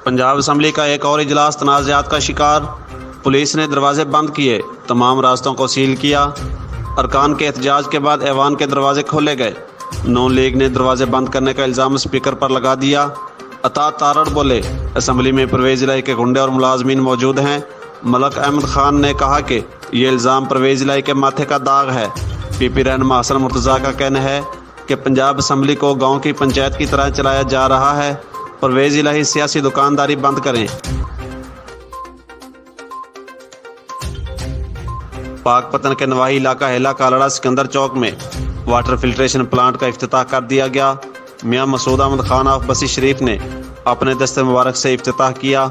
Punjab assembly का एक और इजलास तनाज़ात का शिकार। पुलिस ने दरवाजे बंद किए, तमाम रास्तों को सील किया। अरकान के एहतजाज के बाद ऐवान के दरवाजे खोले गए। नून लीग ने दरवाजे बंद करने का इल्ज़ाम स्पीकर पर लगा दिया। अता तारड़ बोले, असम्बली में परवेज़ इलाही के गुंडे और मुलाजमीन मौजूद हैं। मलक अहमद खान ने कहा कि ये इल्ज़ाम परवेज़ इलाही के माथे का दाग है। पीपी रहनुमा हसन मुर्तज़ा का कहना है कि पंजाब असम्बली को गाँव की पंचायत की तरह चलाया जा रहा है। परवेज़ इलाही सियासी दुकानदारी बंद करें। पाकपतन के नवाही इलाका हेला कालड़ा सिकंदर चौक में वाटर फिल्ट्रेशन प्लांट का इफ्तिताह कर दिया गया। मियां मसूद अहमद खान ऑफ बसी शरीफ ने अपने दस्ते मुबारक से इफ्तिताह किया।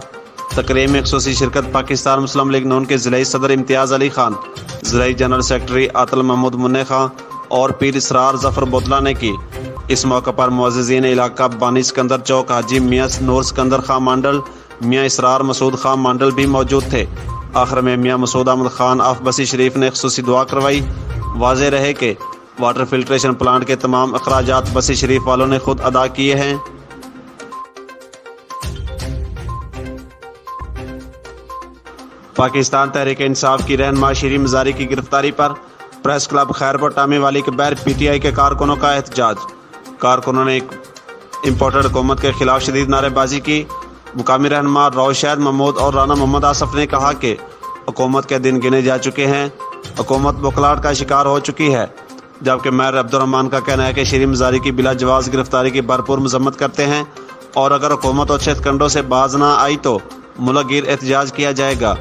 तकरीब में ख़ुसूसी शिरकत पाकिस्तान मुस्लिम लीग नून के ज़िलाई सदर इम्तियाज़ अली खान, ज़िलाई जनरल सेक्रेटरी आतल महमूद मुन्ने खां और पीर इसरार ज़फ़र बोतला ने की। इस मौके पर मुअज़्ज़िज़ीन इलाका बानी सिकंदर चौक हाजी मियां नूर सिकंदर खां मंडल, मियां इसरार मसूद खां मंडल भी मौजूद थे। आखिर में मियां मसूद अहमद खान ऑफ बसी शरीफ ने ख़ुसूसी दुआ करवाई। वाज़ेह रहे कि वाटर फिल्ट्रेशन प्लांट के तमाम अखराजात बसी शरीफ वालों ने खुद अदा किए हैं। पाकिस्तान तहरीक इंसाफ की रहनुमा शीरीन मज़ारी की गिरफ्तारी पर प्रेस क्लब खैरपुर टामी वाली के बैर पीटीआई के कारकुनों का एहतजाज। कारकुनों ने इम्पोर्टेड हुकूमत के खिलाफ शदीद नारेबाजी की। मुकामी रहनुमा रौशैद महमूद और राना मोहम्मद आसफ ने कहा कि हुकूमत के दिन गिने जा चुके हैं, हुकूमत बुखलाहट का शिकार हो चुकी है। जबकि मेयर अब्दुर्रहमान का कहना है कि शीरीन मज़ारी की बिला जवाज़ गिरफ्तारी की भरपूर मजम्मत करते हैं और अगर हुकूमत और छेदकंडों से बाज ना आई तो मुल्क गिर एहतजाज किया जाएगा।